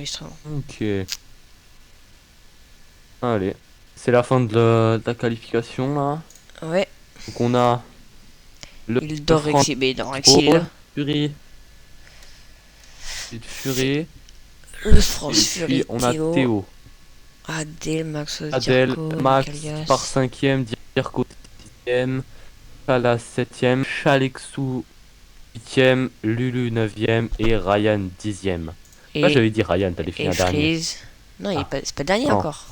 l'enregistrement. Ok. Allez. C'est la fin de la qualification là. Ouais, Donc on a le il dort France exhibé dans Pro, Exil. Fury, ensuite Fury. Le France Et puis Fury, on a Théo, Théo. Adèle, Maxos, Adèle, Diarco, Max par Nicalias. 5ème, Dirko 6ème, Kala 7ème, Chalexou 8ème, Lulu 9ème et Ryan 10ème. Là Et, j'avais dit Ryan, t'allais et finir dernier. Freeze. Non, Ah, c'est pas dernier non. encore.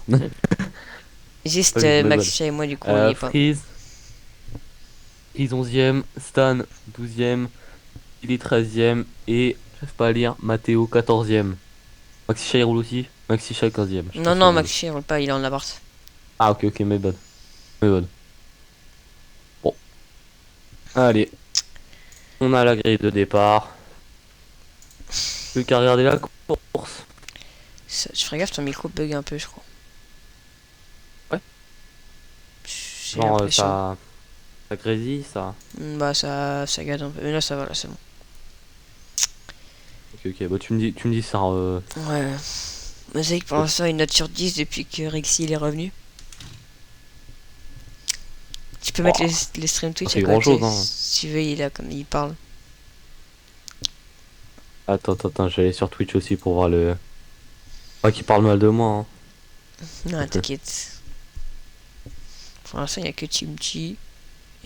Juste Pas lui, my bad. Maxi et moi, du coup, on y est pas. Freeze, Freeze 11ème, Stan 12ème, Billy 13ème et, je sais pas lire, Mathéo 14ème. Maxi Shai roule aussi? Maxi Shai 15ème, je sais pas Non, s'il non, roule. Maxi, il roule pas, il est en appart. Ah ok, ok, my bad. My bad. Bon, allez, on a la grille de départ. Plus qu'à regarder la course. Je ferais gaffe, ton micro bug un peu, je crois. Ouais. J'ai Genre l'impression. ça grésille, ça. Bah, ça gâte un peu. Mais là, ça va, là, c'est bon. Ok, ok, bah tu me dis ça. Ouais. Mais c'est que pour l'instant, une note sur 10 depuis que Rexy il est revenu. Tu peux mettre Ouah, les streams ça Twitch à fait grand côté, chose, hein. si tu veux, il a comme il parle. Attends, attends, attends, j'allais sur Twitch aussi pour voir le. Pas qu'il parle mal de moi, Non, hein. t'inquiète. Pour l'instant, il n'y a que Chimchi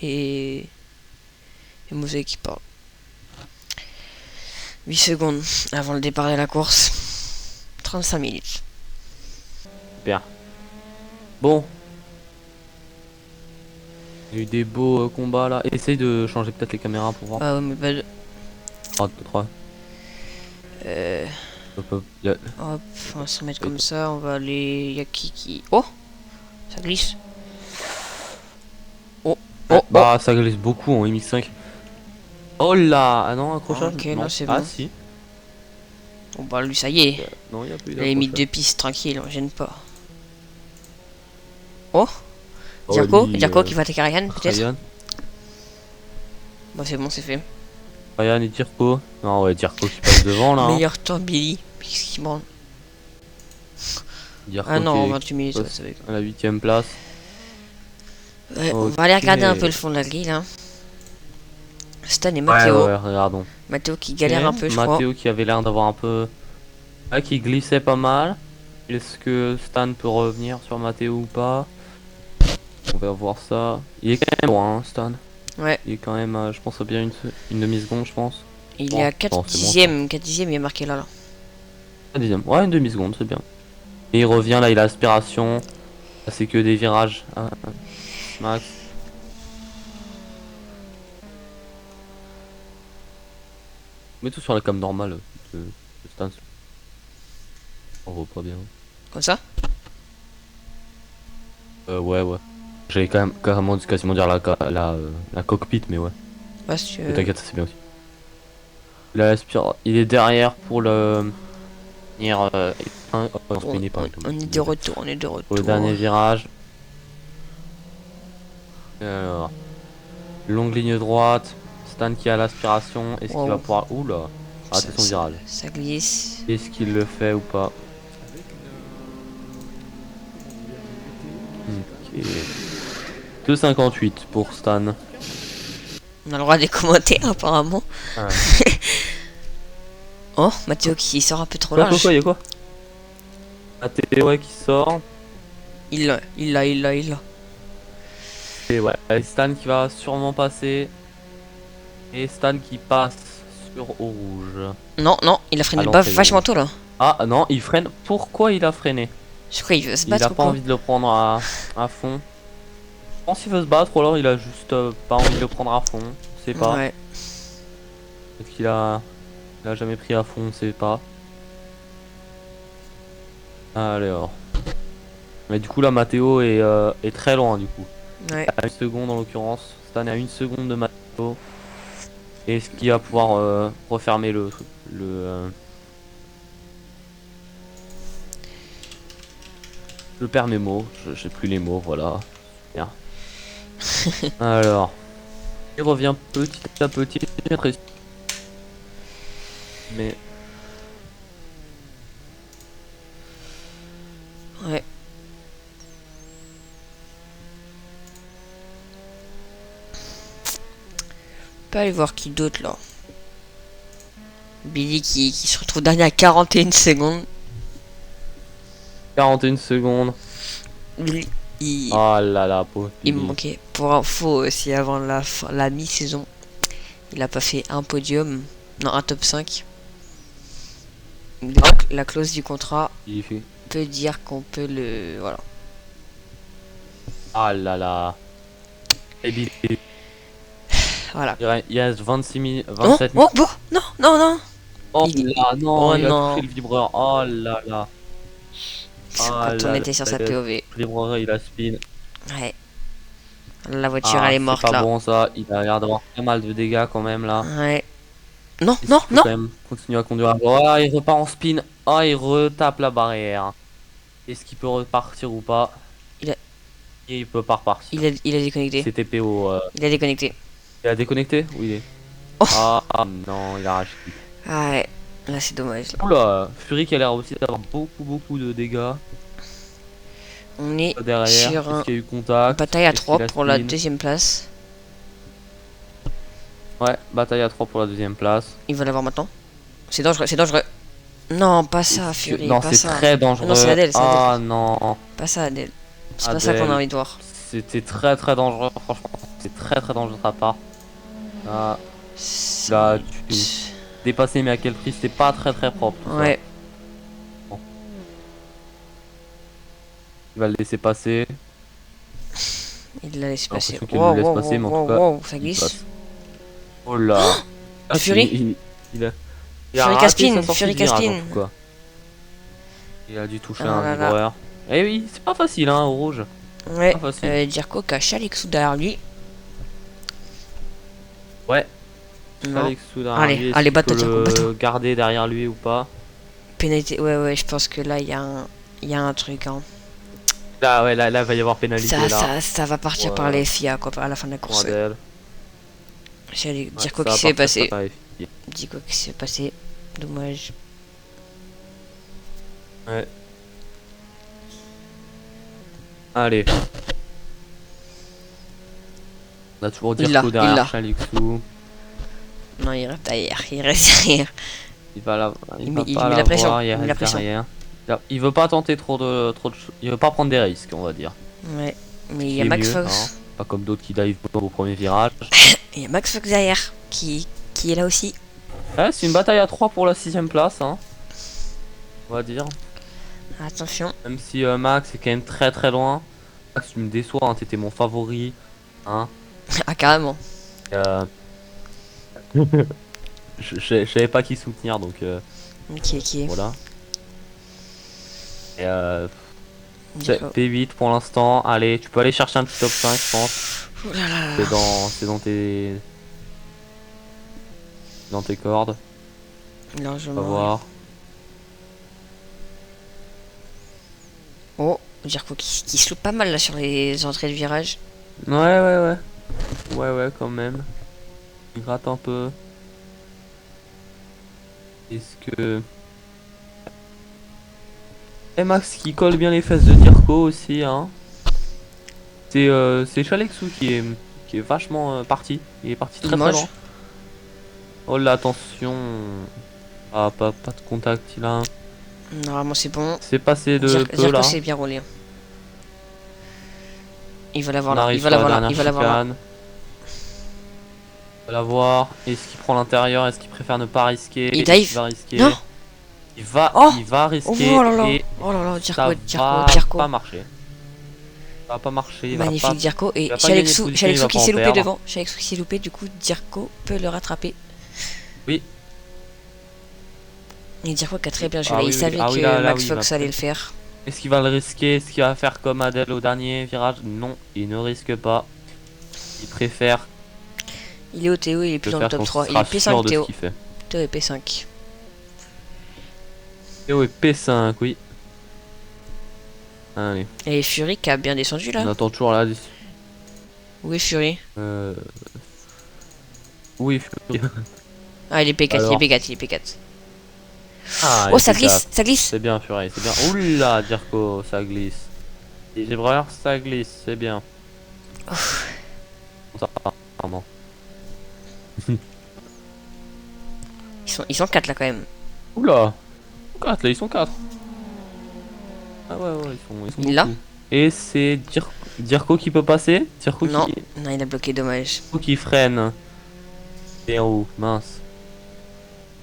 et... et Mosé qui parle. 8 secondes avant le départ de la course. 35 minutes. Super. Bon, il y a eu des beaux combats là. Essaye de changer peut-être les caméras pour voir. Ah ouais, mais pas de... 3, 2, 3. Euh... Hop, hop. Il y a- Hop, on va se mettre comme ça. On va aller... Y'a qui... Oh, ça glisse. Oh, Ouais, oh, oh. bah ça glisse beaucoup en MX5. Oh là! Ah non, accrochage? Ok, là Non. c'est Ah bon. si. Bon bah lui, ça y est. Non, il n'y a plus Il a mis d'accrochage. deux pistes, tranquille, on gêne pas. Oh, Oh lui, Diarco qui va attaquer Ryan, peut-être. Ryan. Bah c'est bon, c'est fait. Ryan et Dirko. Non, ouais, Dirko qui passe devant là. Hein. Meilleur temps, Billy. Qu'est-ce qu'il branle? Ah Dirko non, qui 28 minutes, ouais, passe ça va être... à la 8ème place. Ouais, on Ok. va aller regarder un peu le Ouais, fond de la grille, là. Stan et ouais, Matteo. ouais, regardons. Matteo qui Ok. galère un peu, je crois. Matteo qui avait l'air d'avoir un peu. Ah, qui glissait pas mal. Est-ce que Stan peut revenir sur Matteo ou pas? On va voir ça. Il est quand même loin, hein, Stan. Ouais, Il est quand même, je pense, à bien une demi-seconde, je pense. il est Oh, à 4 non, c'est bon, je pense. dixièmes. 4 dixièmes, il est marqué là, là. Un dixième. Ouais, une demi-seconde, c'est bien. Et il revient là, il a aspiration. Là, c'est que des virages. Max. Mets tout sur la cam normale de Stan. On voit pas bien. Comme ça. Ouais, ouais. J'allais quand même carrément quasiment dire la cockpit, mais ouais. Bah, si tu Mais veux. t'inquiète, ça c'est bien aussi. Il est derrière pour le venir. On se met une épingle, On est de retour, on est de pour le retour. dernier virage. Alors, longue ligne droite. Stan qui a l'aspiration. Est-ce qu'il va Wow, pouvoir. Oula! Rater son virage. ça glisse. Est-ce qu'il le fait ou pas? Ok. 2,58 pour Stan. On a le droit de les commenter, apparemment. Ah. Oh, Matteo qui sort un peu trop Quoi, large. y'a quoi? AT, ouais, qui sort. Il l'a, il l'a, il l'a, il l'a. Et ouais, Stan qui va sûrement passer. Et Stan qui passe sur au rouge. Non, non, il a À freiné le bas l'entrée du vachement rouge. tôt, là. Ah non, il freine. Pourquoi il a freiné? Je crois qu'il veut se Il a battre ou pas quoi? envie de le prendre à fond. Je pense qu'il veut se battre ou alors il a juste pas envie de le prendre à fond. Je sais pas. Ouais. Peut-être il a jamais pris à fond, on sait pas. Alors. Mais du coup là Matteo est très loin du coup. Ouais. À une seconde en l'occurrence. Stan est à une seconde de Matteo. Est-ce qu'il va pouvoir refermer le perds mes mots, j'ai plus les mots, voilà. Bien. Alors, il revient petit à petit, mais peut aller voir qui d'autre là. Billy qui se retrouve dernier à 41 secondes. 41 secondes. Billy, Oh là là, pauvre il me Billy. manquait. Pour info aussi, avant la mi-saison, il a pas fait un podium, non, un top 5. La clause du contrat Il fait. peut dire qu'on peut le... Voilà. Ah là là. Et Billy. Voilà. Il reste 26 minutes, Oh, 27 oh, bon, non, non, non. Oh Il- là, non, oh il a non. touché le vibreur. Oh là là. Ah Quand on là était sur là, sa POV. le vibreur, il a spin. Ouais. La voiture, Ah, elle est c'est morte pas là. bon ça. Il a l'air d'avoir pas mal de dégâts quand même là. Ouais. Non, Est-ce non, qu'il peut non. quand même continuer à conduire. Ah, il repart en spin. Ah, il retape la barrière. Est-ce qu'il peut repartir ou pas? Il a- Et il peut pas repartir. Il a déconnecté. C'était PO. Il a déconnecté. Il a déconnecté? Oui. Il est. Oh. Ah non, il a arraché. Ah ouais. Là, c'est dommage. Là. Oula, Fury qui a l'air aussi d'avoir beaucoup de dégâts On est derrière. sur Est-ce qu'il y a eu contact? bataille à Est-ce 3 qu'il a pour la spin? deuxième place. Ouais, bataille à 3 pour la deuxième place. Il va l'avoir maintenant. C'est dangereux, c'est dangereux. Non, pas ça, Est-ce que- Fury. Non, pas c'est ça. très dangereux. Non, c'est Adèle, c'est Adèle. Ah non, Pas ça, Adèle. C'est pas ça qu'on a Adèle. envie de voir. C'était très dangereux, franchement. C'est très dangereux de ta part. Ah, C'est- là, tu dépassé, mais à quel prix? C'était pas très propre. Tout ça. Ouais. Il va le laisser passer. Il l'a laissé J'ai passer. l'impression qu'il le laisse passer, mais en tout cas, wow, ça il glisse. passe. Oh là. Ah, Fury il a Fury raté Caspin, sa sortie Fury de virage, Caspin. en tout cas. Il a dû toucher Ah un là là. vibreur. Eh oui, c'est pas facile hein, au rouge. Ouais. Pas facile. Jirko qui a Chalixou derrière lui. Ouais. Non. Alex Sou derrière Allez, lui, est-ce allez, qu'il bateau, peut Jirko, le bateau. garder derrière lui ou pas? Pénalité. Ouais, je pense que là, il y a un truc. Hein. Là, ouais, là, il va y avoir pénalité là. Ça va partir Ouais. par les FIA quoi, à la fin de la Pour course. Ouais. Adèle. Dire quoi ça qui va s'est partir passé. par les filles. Dis quoi qui s'est passé. Dommage. Ouais. Allez. On a toujours Il l'a, Dirko il l'a. derrière Chalixou. Non, il reste derrière. Il reste derrière. Il va la, Il va met- il pas met la pression, l'avoir, il il met la reste pression. derrière. Il veut pas tenter trop de choses. Il veut pas prendre des risques, on va dire. Ouais. Mais il Qui y a est Max mieux, Fox. hein. Pas comme d'autres qui dive au premier virage. Il y a Max Fox derrière. Qui est là aussi. Ouais, c'est une bataille à 3 pour la 6ème place, hein. On va dire. Attention. Même si Max est quand même très loin. Max, tu me déçois, hein, t'étais mon favori. Hein. Ah, carrément. Euh... je savais pas qui soutenir, donc Ok. voilà. Et Jirko. P8 pour l'instant. Allez, tu peux aller chercher un petit top 5, je pense. Ouh là là. C'est dans tes cordes. On va Largement. voir. Oh, Jirko qui se loupe pas mal là sur les entrées de virage. Ouais, quand même. Il gratte un peu. Est-ce que... Et Max qui colle bien les fesses de Dirko aussi, hein. C'est Chalexou qui est vachement parti. Il est parti très Limoges. loin. Oh là, attention. Ah, pas de contact, il a... Normalement, c'est bon. C'est passé de peu Jirko là. c'est bien roulé. Il va l'avoir On là. arrive Il va sur la l'avoir là. dernière Il va l'avoir là. chicane. On va la voir. Est-ce qu'il prend l'intérieur? Est-ce qu'il préfère ne pas risquer? Il Est-ce qu'il dive. va risquer? Non. Oh. Il va risquer Oh là là. et Oh là là. ça Jirko. va pas marcher. Ça va pas marcher. Il va Magnifique pas... Jirko. Et il va pas gagner de Chalexou position, il va qui pas s'est en loupé perdre. devant. Chalexou qui s'est loupé. Du coup, Jirko peut le rattraper. Oui. Et Jirko qui a très bien joué. Ah il oui, savait ah oui, que là, Max oui, il Fox va allait le faire. Est-ce qu'il va le risquer? Est-ce qu'il va faire comme Adèle au dernier virage? Non, il ne risque pas. Il préfère Il est au Théo. Il est plus dans le faire top qu'on 3. Il sera est P5 sûr de ce Théo. qu'il fait. Théo est P5. Théo est P5, oui. Allez, Et Fury qui a bien descendu là. on attend toujours là. Où est Fury? Oui, Ah, il est P4. Alors. Il est P4. Il est P4. ah, Oh, ça P4. glisse. Ça glisse. C'est bien, Fury, c'est bien. Oula, Dirko, ça glisse. Les vibreurs, ça glisse, c'est bien. Ça va, pardon. Ils sont 4 là quand même. Oula, 4 là, ils sont 4. Ah ouais, ouais, ils sont Il l'a? beaucoup. Et c'est Dirko qui peut passer. Non, non, il a bloqué, dommage. Dirko qui freine. Et en haut, mince.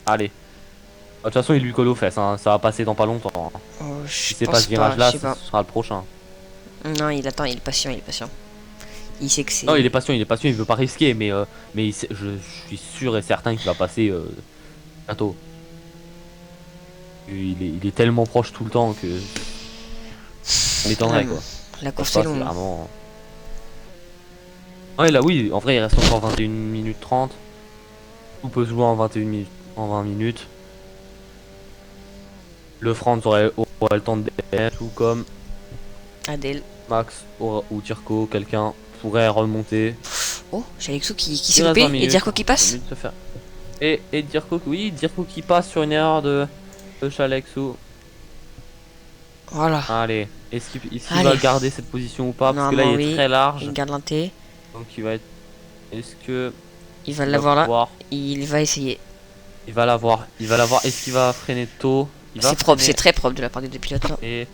Allez. De toute façon, il lui colle aux fesses, hein. Ça va passer dans pas longtemps, hein. Oh, je Si c'est pas pense ce virage pas, là, je sais ce pas. sera le prochain. Non, il attend, il est patient, il est patient. Il sait que c'est... Non, il est patient, il veut pas risquer, mais je suis sûr et certain qu'il va passer bientôt. Il est tellement proche tout le temps que ça m'étonnerait quoi. La course Ça, est c'est longue. vraiment. Ouais, là, oui, en vrai, il reste encore 21 minutes 30. Tout peut se jouer en 21 minutes, en 20 minutes. Le Franz aura le temps de dégager, tout comme Adèle. Max ou Tirko, quelqu'un pourrait remonter. Oh, j'ai Alexou qui Il s'est reste loupé 20 et minutes, Dirko qui 20 passe. minutes de faire. Et Dirko, oui, Dirko qui passe sur une erreur de Chalexu. Voilà. Allez, est-ce qu'il Allez. va garder cette position ou pas? Parce que là, Normalement, il est oui. très large. Il garde l'inté. Donc, il va être. Est-ce que. Il va l'avoir là. pouvoir- Il va essayer. Il va l'avoir. Il va l'avoir. Est-ce qu'il va freiner tôt? Il va C'est propre, freiner. c'est très propre de la part des deux pilotes là. Et.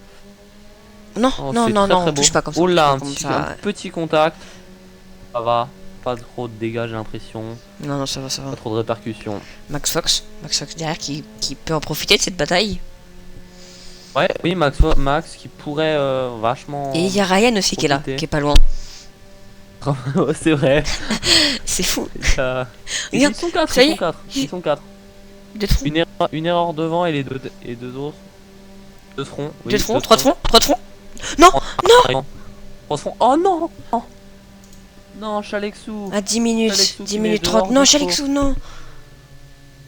Non, Oh, non, c'est non, très, non, très on touche beau. pas comme ça. Oh là, touche un pas comme ça. petit contact. Ça va. Pas trop de dégâts, j'ai l'impression. Non, non, ça va, ça va. Pas trop de répercussions. Max Fox derrière qui peut en profiter de cette bataille. Ouais, oui, Max qui pourrait vachement. Et il y a Ryan aussi qui est là, profiter. qui est pas loin. Ouais, c'est vrai. C'est fou. Euh, Regarde, ils sont 4, ça y ils est. sont 4. Ils sont 4. Deux de front, Une erreur devant et les deux autres. Deux de front. Oui, deux de front, deux trois de front, trois de front. Non, non. Trois de front. Oh non, non. Non, Chalexu. à 10 minutes, Chalexou 10 qui met minutes dehors 30. Non, Dirko. Chalexou, non.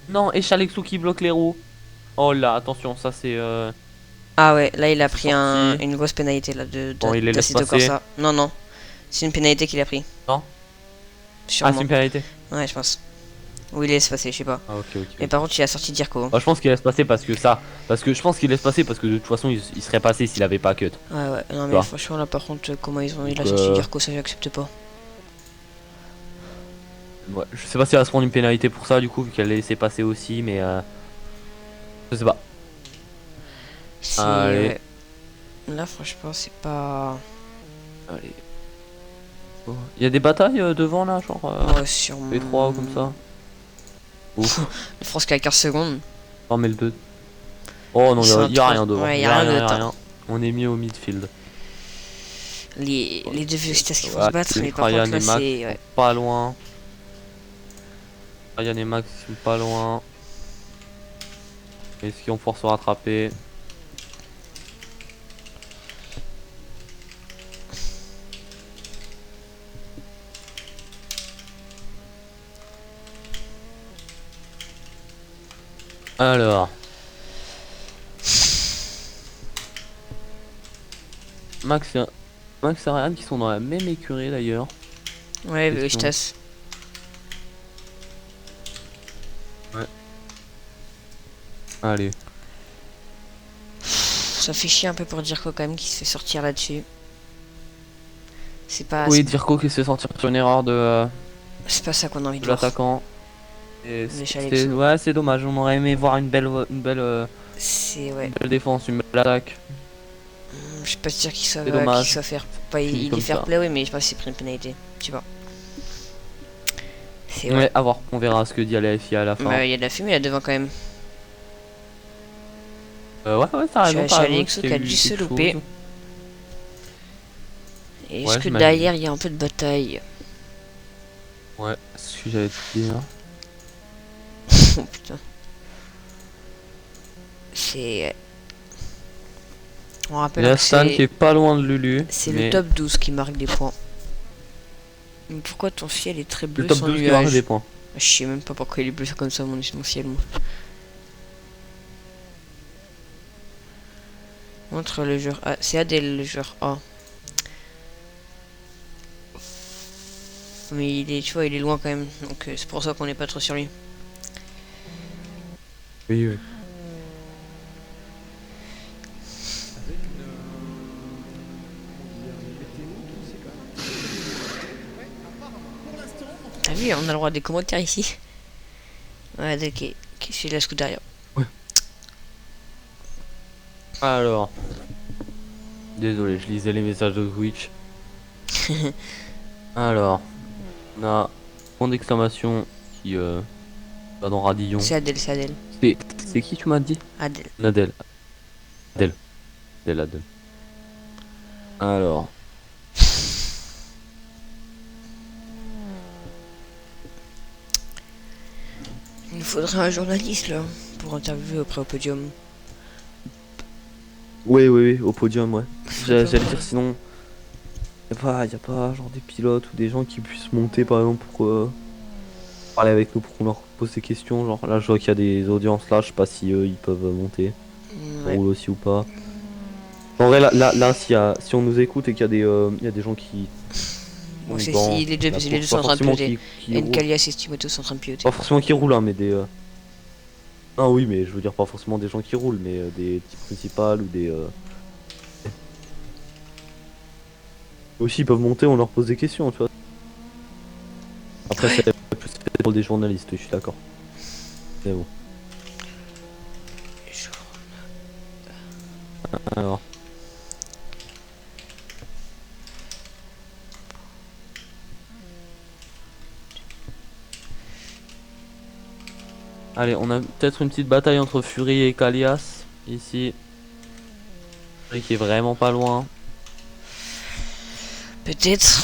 Non, et Chalexu qui bloque les roues. Oh là, attention, ça c'est. Ah ouais, là il a pris sorti. une grosse pénalité là de Bon, il les laisse d'Assetto passer. Corsa. Non, non, c'est une pénalité qu'il a pris. Non. Ah, Sûrement. c'est une pénalité. Ouais, je pense. Ou il laisse passer, je sais pas. Ah, ok, ok. Mais par contre, il a sorti Dirko. Bah, je pense qu'il laisse passer parce que ça. Parce que je pense qu'il laisse passer parce que de toute façon, il serait passé s'il avait pas cut. Ouais, ouais, non, mais Quoi franchement, là par contre, comment il a Donc, sorti Dirko, ça j'accepte pas. Ouais, je sais pas si elle va se prendre une pénalité pour ça, du coup, vu qu'elle l'a laissé passer aussi, mais. Je sais pas. C'est. Allez. Ouais. Là, franchement, c'est pas. Allez. Oh. Il y a des batailles devant là, genre. Ouais, sur P3 ou comme ça. Ouf. Le France qui a 15 secondes. Non, mais le 2. Oh non, Ils sont il y a trop- rien devant. ouais, y a rien, d'autre, y a hein. rien. On est mis au midfield. Les deux vitesses qui vont Ouais, se battre, mais par Ryan contre, là, et Max c'est. Ouais. Pas loin. Ryan et Max sont pas loin. Est-ce qu'ils vont pouvoir se rattraper? Alors. Max et Ryan qui sont dans la même écurie d'ailleurs. Ouais, Question. je tasse. Allez. Ça fait chier un peu pour Dirko quand même qui se fait sortir là-dessus. C'est pas. Oui, Dirko qui se fait sortir sur une erreur C'est pas ça qu'on a envie de de voir. l'attaquant. Et Les c'était- Chalexou. ouais, c'est dommage. On aurait aimé voir une belle C'est. Ouais. défense, une belle attaque. Je sais pas te dire qu'il soit, C'est dommage. qu'il soit fair. Pas, Fini il comme est fair ça. play, oui, mais je pense qu'il s'est pris une pénalité. Tu vois. C'est Ouais, ouais. à voir. On verra ce que dit la FIA à la fin. Bah, il y a de la fumée là devant quand même. Ouais, t'as raison. Chez t'as raison, Alexou qu'il y qui a eu dû se quelque louper. chose. Et est-ce Ouais, que j'imagine. derrière il y a un peu de bataille? Ouais, ce que j'allais te dire. Oh putain. C'est. On Il rappelle y a que Stan qui est pas loin de Lulu. c'est mais le top 12 qui marque des points. Mais pourquoi ton ciel est très bleu le top sans 12 qui marque nuage? des points. Je sais même pas pourquoi il est bleu comme ça mon ciel moi. Montre le joueur A. C'est Adèle le joueur A. Mais il est, tu vois, il est loin quand même. Donc c'est pour ça qu'on n'est pas trop sur lui. Oui, oui. T'as vu, on a le droit des commentaires ici. Ouais, ok. Qui suit la scout derrière. Ouais. Alors. Désolé, je lisais les messages de Twitch. Alors. On a point d'exclamation qui va dans Radillon. C'est Adèle, c'est Adèle. C'est qui tu m'as dit? Adèle. Adèle. Adèle. Adèle, Adèle. Alors. Il nous faudrait un journaliste là pour interviewer auprès au podium. Oui, oui, oui, au podium, ouais. J'allais dire sinon. Y a pas genre des pilotes ou des gens qui puissent monter par exemple pour parler avec nous pour qu'on leur pose des questions. Genre là, je vois qu'il y a des audiences là, je sais pas si eux ils peuvent monter. Ouais. Roule aussi ou pas. En vrai, là si on nous écoute et qu'il y a des gens qui. Bon, c'est dans si les deux, la les deux course, sont pas en train de forcément piloter. qui roulent. Encalias et Stimoto sont en train de piloter. Pas forcément qui roulent, hein, mais des. Ah oui, mais je veux dire pas forcément des gens qui roulent, mais des types principales ou des. Aussi, ils peuvent monter, on leur pose des questions, tu vois. Après, Ouais. c'est plus fait pour des journalistes, je suis d'accord. Mais bon. Alors. Allez, on a peut-être une petite bataille entre Fury et Kalias ici. Fury qui est vraiment pas loin. Peut-être.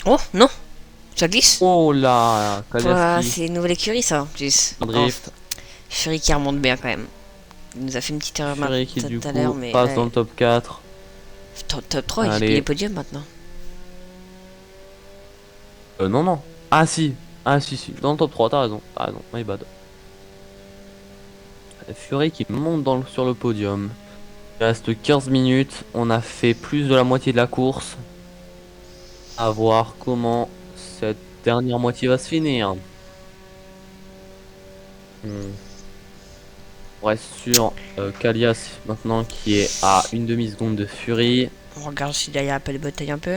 Oh non, ça glisse. Oh là, Kalias Ouais, qui c'est une nouvelle écurie ça en plus. drift. Fury qui remonte bien quand même. Il nous a fait une petite erreur Fury qui du tout à coup l'heure, mais passe ouais. dans le top 4. Top 3, il Allez. est podium maintenant. Non, non. Ah si. Ah si, si. Dans le top 3, t'as raison. T'as raison, my bad. Fury qui monte sur le podium. Il reste 15 minutes. On a fait plus de la moitié de la course. À voir comment cette dernière moitié va se finir. On reste sur Kalias maintenant qui est à une demi-seconde de Fury. On regarde si derrière appelle bataille un peu.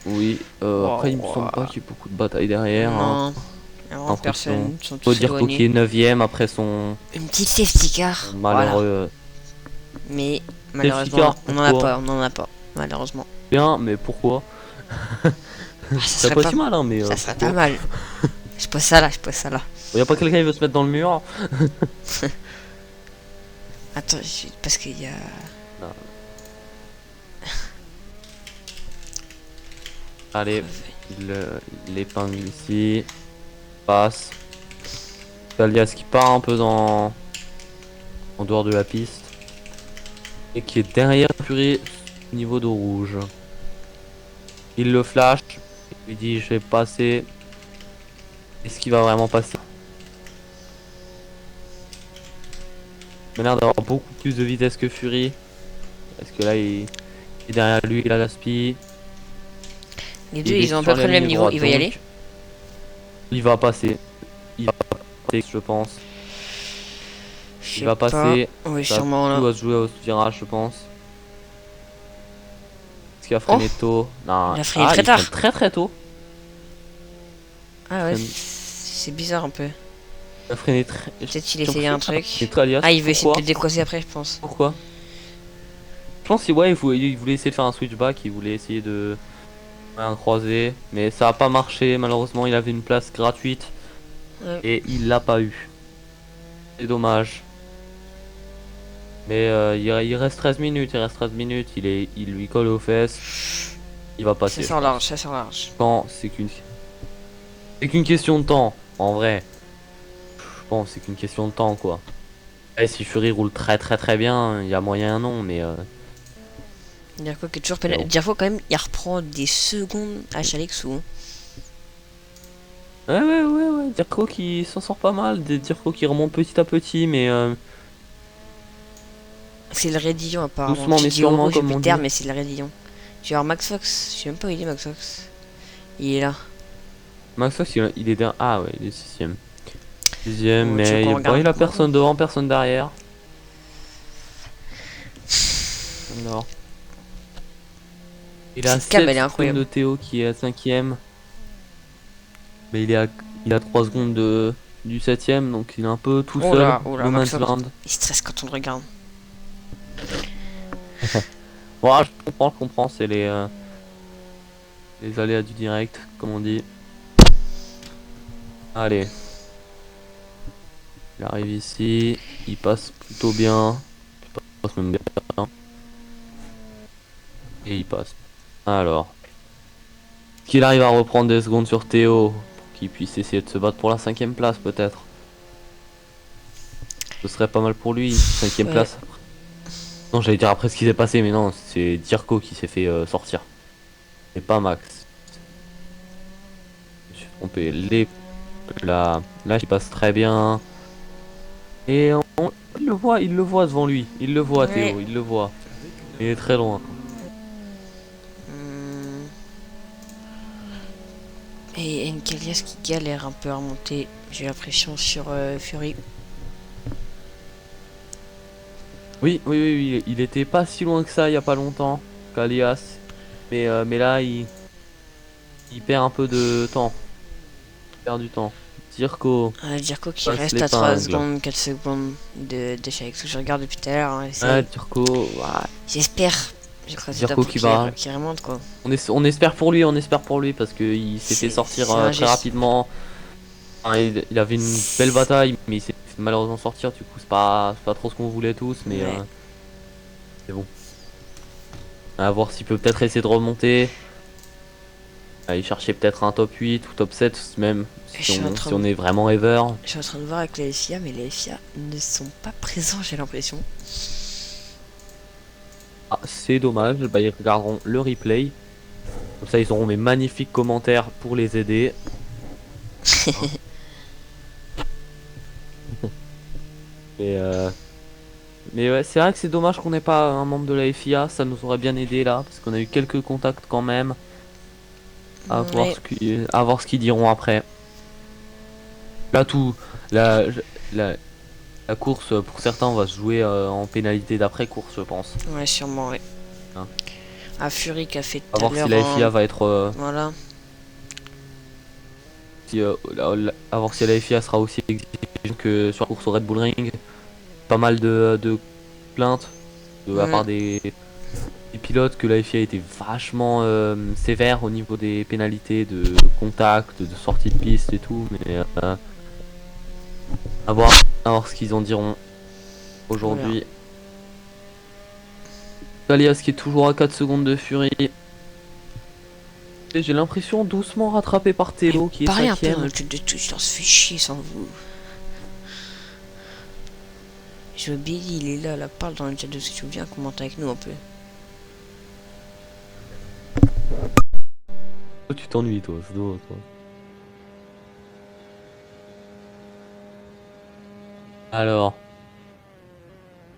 Oui, après il me semble pas qu'il y ait beaucoup de batailles derrière. Non, il y a J'ai vraiment l'impression. personne. Ils sont Faut tous dire qui est éloignés. 9ème après son Une petite safety car. Voilà. malheureux. Mais Safety malheureusement, car, on en a pourquoi pas. On en a pas. Malheureusement. Bien, mais pourquoi? Ah, ça C'est serait pas pas, si mal, hein, mais. ça serait Pourquoi pas mal. Je pose ça là, je pose ça là. Y a pas quelqu'un qui veut se mettre dans le mur? Attends, parce qu'il y a. Non. Allez, l'épingle ici. Passe. Kalias qui part un peu en dehors de la piste. Et qui est derrière Fury au niveau de rouge. Il le flash. Il lui dit je vais passer. Est-ce qu'il va vraiment passer? Il a l'air d'avoir beaucoup plus de vitesse que Fury. Parce que là il est derrière lui, il a gaspillé. Les deux, ils ont à peu près le même niveau. Il va y aller. Il va passer. Il va passer, je pense. Je Il va sais pas. passer. Oui, Ça sûrement tout là. va se jouer au virage, je pense. Est-ce qu'il a freiné tôt? Non. Il a freiné très tard. freine très très tôt. Ah ouais, Freine. c'est bizarre un peu. Il a freiné très. Peut-être qu'il essayait un truc. Ah, il veut essayer de le décroiser après, je pense. Pourquoi? Je pense qu'il ouais, il voulait essayer de faire un switchback, il voulait essayer de un croisé, mais ça a pas marché. Malheureusement, il avait une place gratuite Ouais. et il l'a pas eu. C'est dommage. Mais il reste 13 minutes, il lui colle aux fesses. Il va passer. Ça sort large, ça sort large. Quand c'est qu'une question de temps, en vrai. Je pense c'est qu'une question de temps quoi. Et si Fury roule très très très bien, il y a moyen non, mais Dirko qui est toujours Mais pénal. bon. Dirko quand même, il reprend des secondes à Chalexou. ouais, Dirko qui s'en sort pas mal, des Dirko qui remonte petit à petit, mais C'est le Raidillon apparemment. doucement Tu mais dis sûrement Oro comme on Jupiter, dit. mais c'est le Raidillon. Tu vois Max Fox, je sais même pas où il est Max Fox. Il est là. Max Fox il est derrière. Ah ouais, il est 6ème. 6ème, Bon, tu veux mais qu'on bon, regarde il a comment personne devant, personne derrière. Alors. Il a Cette cam, 7 elle est secondes incroyable. de Théo qui est à 5ème. Mais il a 3 secondes du 7ème, donc il est un peu tout Oh seul. là, No Man's Max Hobbs, Land. il stresse quand on le regarde. Bon, je comprends, c'est les aléas du direct, comme on dit. Allez. Il arrive ici, il passe plutôt bien. Il passe même bien. Et il passe. Alors. Qu'il arrive à reprendre des secondes sur Théo. Pour qu'il puisse essayer de se battre pour la 5ème place, peut-être. Ce serait pas mal pour lui, 5ème Ouais. place. Non, j'allais dire après ce qui s'est passé, mais non, c'est Dirko qui s'est fait sortir. Et pas Max. Je me suis trompé. Là, il passe très bien. Et il le voit devant lui. Il le voit, Ouais. Théo, il le voit. Il est très loin. Hmm. Et Nkelias qui galère un peu à remonter, j'ai l'impression, sur Fury. Oui, il était pas si loin que ça il y a pas longtemps, Kalias. Mais là, il perd un peu de temps. Il perd du temps. Dirko Dirko qui passe reste à 3 l'épingle. secondes, 4 secondes d'échec. Ce que je regarde depuis tout à l'heure. Hein, Ah, Dirko, ouais. j'espère. Je crois que c'est Dirko top qui va. qui remonte quoi. On espère pour lui parce qu'il s'est fait sortir C'est un très rapidement. Enfin, il avait une belle bataille, mais il s'est fait malheureusement sortir. Du coup, c'est pas trop ce qu'on voulait tous, mais Ouais. c'est bon. À voir s'il peut peut-être essayer de remonter. Aller chercher peut-être un top 8 ou top 7 même. Si on est vraiment ever. Je suis en train de voir avec les FIA, mais les FIA ne sont pas présents, j'ai l'impression. Ah, c'est dommage. Bah, ils regarderont le replay. Comme ça, ils auront mes magnifiques commentaires pour les aider. Et mais ouais, c'est vrai que c'est dommage qu'on n'ait pas un membre de la FIA. Ça nous aurait bien aidé là. Parce qu'on a eu quelques contacts quand même. Ouais. À voir ce qu'ils diront après. Là, la, la, la course, pour certains, va se jouer en pénalité d'après-course, je pense. Ouais, sûrement, ouais. Hein. Fury qui a fait À tout à voir l'heure. si la FIA va être. Voilà. À voir si la FIA sera aussi exigeante que sur la course au Red Bull Ring. Pas mal de plaintes de la part des pilotes que la FIA était vachement sévère au niveau des pénalités de contact, de sortie de piste et tout. Mais à voir ce qu'ils en diront aujourd'hui. Alias qui est toujours à 4 secondes de Fury. Et j'ai l'impression doucement rattrapé par Telo qui est Parlez un peu dans 5ème. le truc de Twitch, on se fait chier sans vous. Je veux Billy, il est là, parle dans le chat de ce que tu viens commenter avec nous un peu. Oh, tu t'ennuies toi, c'est drôle toi. Alors,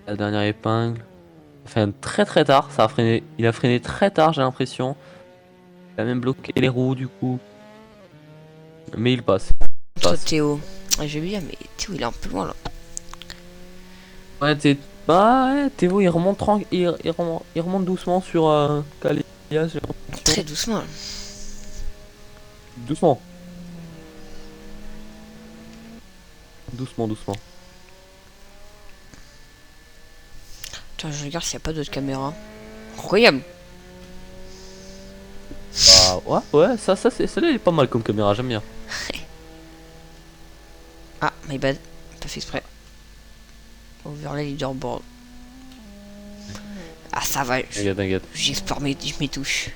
la dernière épingle. Enfin très tard, il a freiné très tard j'ai l'impression. Il a même bloqué les roues du coup. Mais il passe. Contre Théo. Je vais bien, mais Théo il est un peu loin là. Ouais, Théo il remonte, il remonte doucement sur Kalias. Très doucement. Doucement. Doucement. Attends, je regarde s'il n'y a pas d'autres caméras. Incroyable. Bah, ouais, celle-là elle est pas mal comme caméra, j'aime bien. Ah, my bad. Pas fait exprès. Overlay leaderboard. Ah, ça va. T'inquiète. J'explore mes touches.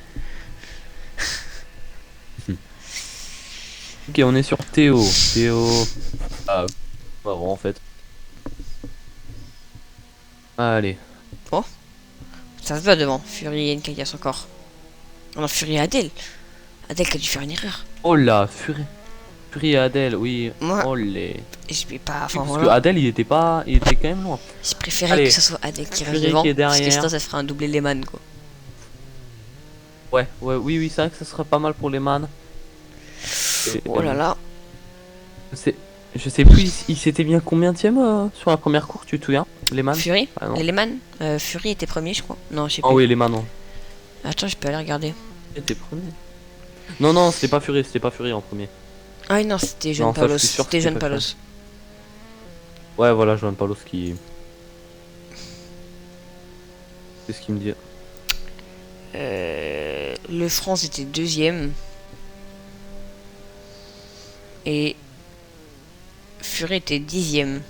Ok, on est sur Théo. Ah, pas vraiment en fait. Allez. Oh. Ça se va devant. Fury et Nkelias encore. Oh non, Fury et Adèle. Adèle qui a dû faire une erreur. Oh là, Fury et Adèle, oui. Moi, Oh les. je vais pas. Enfin, Parce voilà. que Adèle il était quand même loin. Je préférais Allez. que ce soit Adèle qui reste Fury devant. qui est Parce que derrière. sinon, ça ferait un doublé Lehman quoi. Oui, c'est vrai que ça serait pas mal pour les man. Oh là là. Je sais plus, il s'était bien combienième sur la première course, tu te souviens? Les man? Fury Ah, non. Les Lehman Fury était premier, je crois. Non, je sais Oh plus. oui, les man, non. Attends, je peux aller regarder. Il était premier. Non, c'était pas Fury en premier. Ah oui, non, c'était Jeune Non, ça, je Palos. suis sûr que C'était c'était Jeune pas Palos. Ouais, voilà, Joan Paulos qui. C'est ce qu'il me dit. Le France était deuxième. Et Fury était dixième.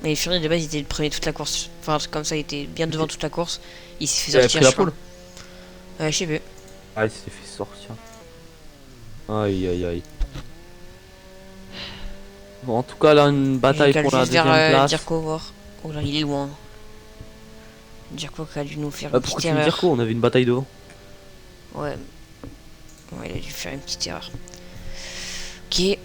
Mais Fury de base il était le premier toute la course. Enfin, un truc comme ça, il était bien devant toute la course. Il s'est fait Il avait sortir, pris la je crois. pole. Je sais plus. Ah, il s'est fait sortir. Aïe aïe aïe. Bon, en tout cas, là, une Je bataille cale pour la juste vers deuxième place. Dirko voir. Oh là, il est loin. Dirko qui a dû nous faire Ah, une pourquoi petite tu veux dire erreur. quoi? On avait une bataille devant. Ouais. Ouais, il a dû faire une petite erreur. Ok.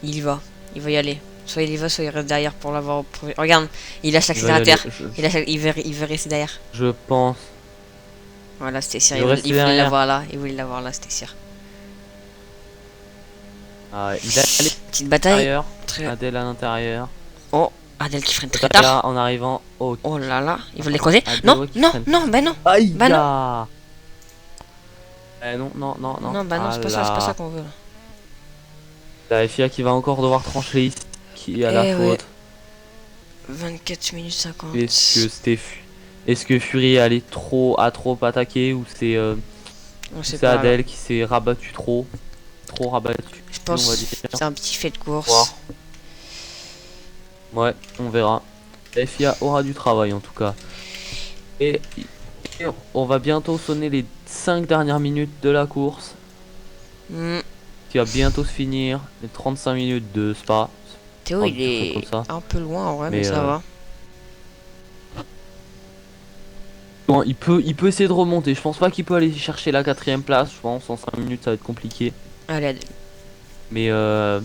Il y va. Il va y aller. Soit il y va, soit il reste derrière pour l'avoir au premier. Regarde, il lâche Il va y aller, l'accélérateur. Il veut rester derrière. je pense. Voilà, c'était sûr. Il veut rester Il voulait derrière. l'avoir là. Il voulait l'avoir là, c'était sûr. Ah ouais, il va aller Petite à bataille. l'intérieur. Très... Adèle à l'intérieur. Oh, Adèle qui freine très tard. Là, en arrivant. Oh, Oh là là, il va les croiser. Adèle, Non, ouais, qui non, freine. non, bah non. Aïe! Bah non. Non. Non, non, non. Non, bah non, c'est pas ça, c'est pas ça qu'on veut. La FIA qui va encore devoir trancher ici, qui a la Eh ouais. faute. 24 minutes 50. Est-ce que Fury est allé a trop attaqué ou On sait c'est pas. Adèle qui s'est rabattu trop rabattu, Je on va pense dire. c'est un petit fait de Voir. course. Ouais, on verra. La FIA aura du travail en tout cas. Et on va bientôt sonner les 5 dernières minutes de la course, Hmm. qui va bientôt se finir, les 35 minutes de Spa. Théo, On va il dire ça est comme ça. un peu loin en vrai, mais Mais, ça va. Bon, il peut essayer de remonter. Je pense pas qu'il peut aller chercher la 4ème place. Je pense en 5 minutes ça va être compliqué. Allez, Adèle. Mais là,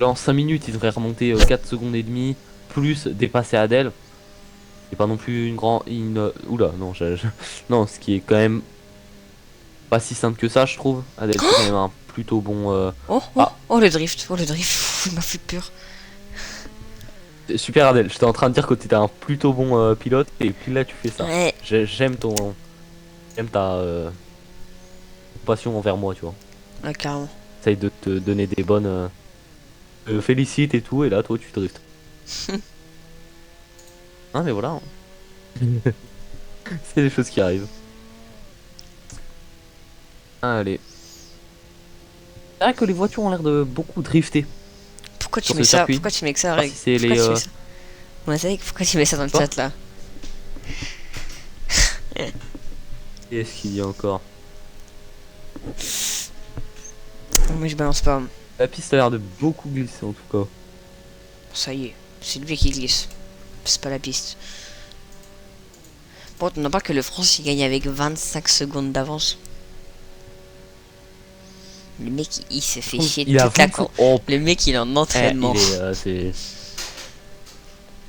en 5 minutes il devrait remonter 4 secondes et demie. Plus dépasser Adèle. C'est pas non plus Oula, non, non, ce qui est quand même pas si simple que ça, je trouve. Adèle c'est quand même un plutôt bon. Oh, oh, Ah. oh, le drift. Oh, le drift. Pff, il m'a fait peur. Super Adèle, j'étais en train de dire que t'étais un plutôt bon pilote. Et puis là tu fais ça. Ouais, J'aime ta passion envers moi, tu vois. ouais, carrément. Essaye de te donner des bonnes. Te félicite et tout, et là toi tu driftes. Ah mais voilà. C'est des choses qui arrivent. Allez. C'est vrai que les voitures ont l'air de beaucoup drifter. Pourquoi tu Sur mets ce ça? circuit. Pourquoi tu mets que ça, Je sais pas Reg? si c'est Pourquoi les, tu mets ça? On a savait pourquoi tu mets ça dans le Quoi chat là. Qu'est-ce qu'il y a encore? Moi je balance pas. La piste a l'air de beaucoup glisser en tout cas. Ça y est, c'est lui qui glisse. C'est pas la piste. Bon, on n'a pas que le France il gagne avec 25 secondes d'avance. Le mec il se fait chier Il a toute la 25 course. Oh, Le mec il est en entraînement. c'est.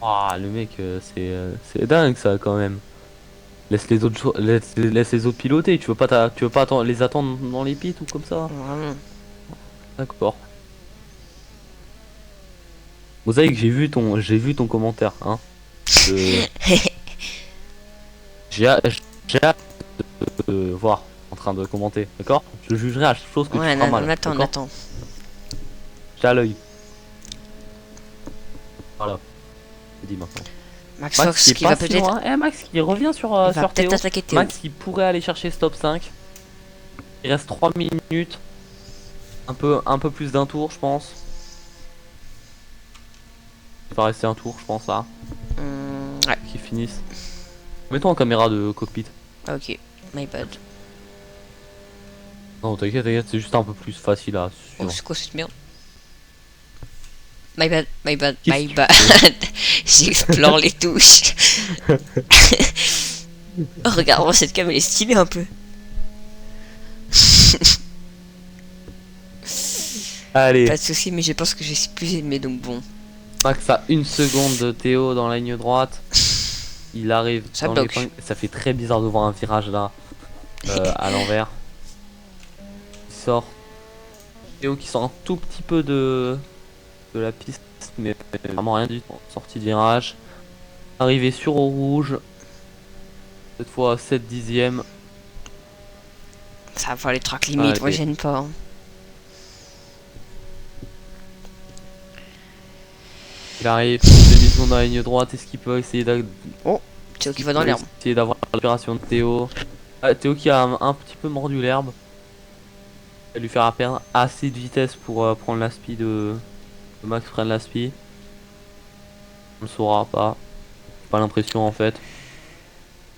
Ah, le mec, c'est dingue ça quand même. Laisse les autres, laisse les autres piloter. Tu veux pas, les attendre dans les pits ou comme ça? Vraiment. D'accord. Vous savez que j'ai vu ton commentaire, hein. Je- J'ai hâte de voir en train de commenter, d'accord? Je jugerai à chaque chose que Ouais, tu feras mal. on attend, on d'accord. attend. J'ai à l'œil. Voilà. C'est dit maintenant. Max Max Fox qui est qui pas va si peut-être. loin. Max qui revient sur, Il va sur peut-être Théo. attaquer Théo. Max qui pourrait aller chercher ce top 5. Il reste 3 minutes. Un peu plus d'un tour, je pense. Il va rester un tour, je pense, là. Ouais, Qu'ils finissent. Mets-toi en caméra de cockpit. ok. My bad. Non, t'inquiète, c'est juste un peu plus facile à Oh, suivre. c'est quoi cette merde? My bad, my bad, Qu'est-ce my que tu bad. J'explore les touches. Oh, regarde-moi cette cam, elle est stylée un peu. Allez, Pas de soucis, mais je pense que j'ai plus aimé donc bon. Max a 1 seconde de Théo dans la ligne droite. Il arrive Ça dans bloque. les points. Ça fait très bizarre de voir un virage là, à l'envers. Il sort. Théo qui sort un tout petit peu de la piste, mais vraiment rien du tout. Sortie de virage. Arrivé sur au rouge. Cette fois à 7 dixièmes. Ça va faire les track limite, moi Allez. j'aime pas. Hein. Il arrive, demi-seconde dans la ligne droite. Est-ce qu'il peut essayer Théo qui va dans l'herbe. essayer d'avoir l'opération de Théo? Ah, Théo qui a un petit peu mordu l'herbe. Il va lui faire perdre assez de vitesse pour prendre la speed de Max prenne la speed. On le saura pas. J'ai pas l'impression en fait.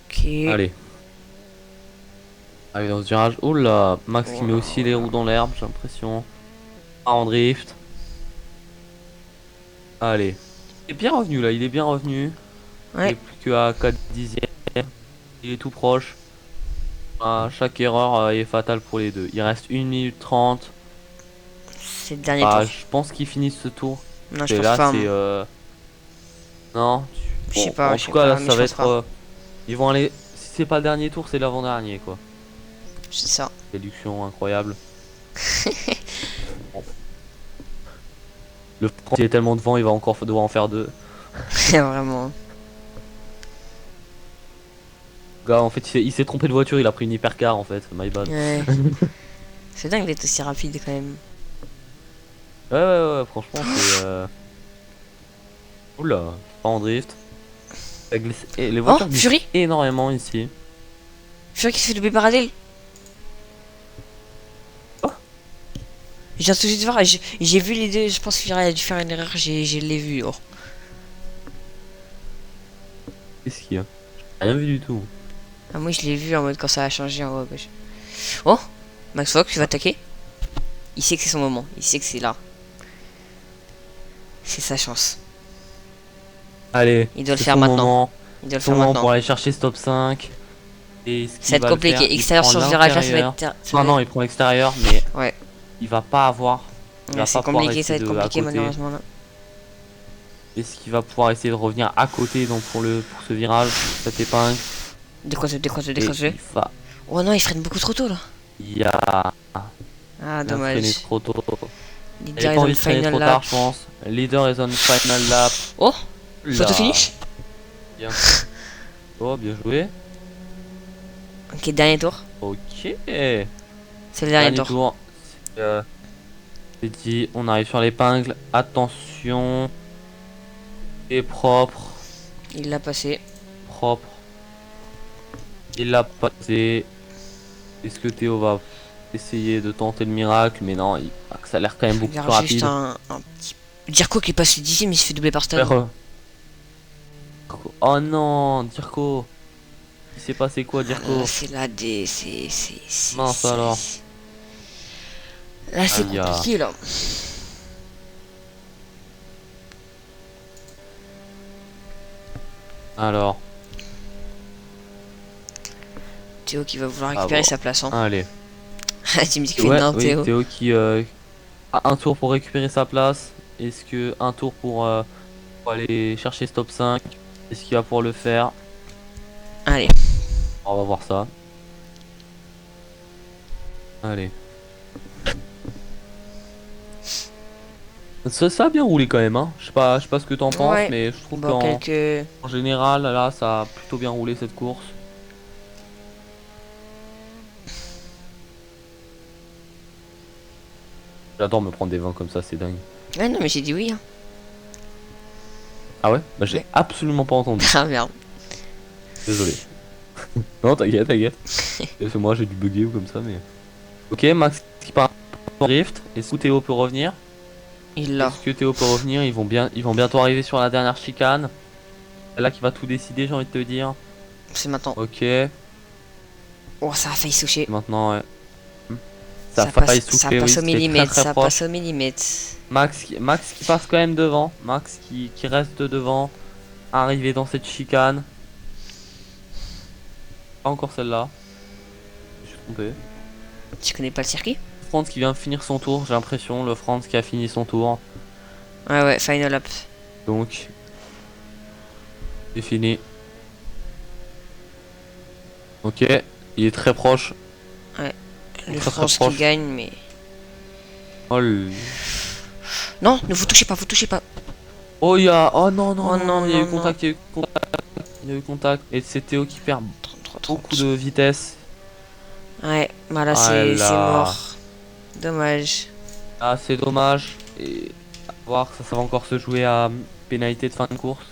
Ok. Allez. Allez dans ce virage. Oh là, Max qui met aussi les roues dans l'herbe, j'ai l'impression. Ah, en drift. Allez. Il est bien revenu là, il est bien revenu. Il Ouais. est plus qu'à 4 dixièmes. Il est tout proche. Ah, chaque erreur est fatale pour les deux. Il reste 1 minute 30. C'est le dernier Ah, tour. je pense qu'ils finissent ce tour. Non, je Et pense là, pas. c'est. Non. Je sais Bon, pas, en je tout sais cas, pas, là, mais ça je va pense être. pas. Ils vont aller. Si c'est pas le dernier tour, c'est l'avant-dernier, quoi. C'est ça. Réduction incroyable. Bon. Le France, il est tellement devant, il va encore devoir en faire deux. Vraiment. Le gars, en fait, il s'est trompé de voiture, il a pris une hypercar, en fait. My bad. Ouais. C'est dingue d'être aussi rapide quand même. Ouais, franchement, c'est. Oula, pas en drift. Et les voitures glissent Fury énormément ici. Fury qui se fait doubler par Adèle. Oh. Je viens tout de suite de voir, j'ai vu les deux, je pense que Fury a dû faire une erreur, je l'ai vu. Oh. Qu'est-ce qu'il y a? J'ai rien vu du tout. Ah, moi je l'ai vu en mode quand ça a changé en haut à gauche. Oh, Max Fox, tu vas attaquer. Il sait que c'est son moment, il sait que c'est là. C'est sa chance. Allez, Il doit le c'est faire son maintenant. moment. Il doit le Son faire moment maintenant. pour aller chercher ce top 5. Et ce Ça qu'il va être va le compliqué. faire, il Extérieur prend sur ce virage là, ça va l'intérieur. être. Non, non, il prend l'extérieur, mais Ouais. il va pas avoir. Il va C'est pas pouvoir compliqué, ça va rester être à compliqué côté. malheureusement là. Est-ce qu'il va pouvoir essayer de revenir à côté donc pour ce virage, cette épingle? Décroche-le, décroche-le, Et décroche-le. il va. Oh non, il freine beaucoup trop tôt là. Il a Ah, freiné dommage. trop tôt. Il Leader a is pas on envie de freiner final trop lap. tard, je pense. Leader is on final lap. Oh, Là. photo finish. Bien. Oh, bien joué. Ok, dernier tour. Ok. C'est le dernier tour. tour. C'est dit, on arrive sur l'épingle. Attention. Et propre. Il l'a passé. Propre. Il l'a passé. Est-ce que Théo va essayer de tenter le miracle? Mais non, ça a l'air quand même beaucoup plus Regarde juste rapide. un petit. Dirko qui passe le 10ème, il se fait doubler par Stan. Oh non, Dirko. Il s'est passé quoi, Dirko? C'est là des. Mince alors. Là, c'est Aïe, compliqué là. Alors, Théo qui va vouloir récupérer bon. sa place. Hein. allez. Tu me dis que fait Ouais, non, oui, Théo. Théo qui a un tour pour récupérer sa place. Est-ce que un tour pour aller chercher ce top 5? Est-ce qu'il va pouvoir le faire? Allez. On va voir ça. Allez. Ça a bien roulé quand même, hein. Je sais pas ce que t'en penses, Ouais. mais je trouve Bon, qu'en quelques. en général, là, ça a plutôt bien roulé cette course. J'adore me prendre des vins comme ça, c'est dingue. Ouais, non, mais j'ai dit oui. Hein. Ah ouais? Bah j'ai Ouais. absolument pas entendu. Ah merde. Désolé. Non, t'inquiète. C'est moi, j'ai dû bugger ou comme ça, mais. Ok, Max qui part en drift. Est-ce que Théo peut revenir? Il l'a. Est-ce que Théo peut revenir? Ils vont bientôt arriver sur la dernière chicane. C'est là qui va tout décider, j'ai envie de te dire. C'est maintenant. Ok, Oh, ça a failli soucher. maintenant, ouais. Ça a passe, failli ça souffler, oui, passe au c'était millimètre, très ça proche. passe au millimètre. Max qui passe quand même devant. Max qui reste devant. Arrivé dans cette chicane. Pas encore celle-là. Je suis trompé. Tu connais pas le circuit? Franz qui vient de finir son tour, j'ai l'impression. Le Franz qui a fini son tour. Ouais, final lap. Donc, c'est fini. Ok, il est très proche. Le Très, très France qui proche. gagne, mais. Oh, Non, ne vous touchez pas, vous touchez pas. oh, il y a. Oh non, non, Oh non, non, il y a eu non, contact, il y a eu contact. Il y a eu contact. Et c'est Théo qui perd 33, beaucoup de vitesse. Ouais, voilà, Ah c'est là. mort. Dommage. Ah, c'est dommage. Et à voir, ça va encore se jouer à pénalité de fin de course.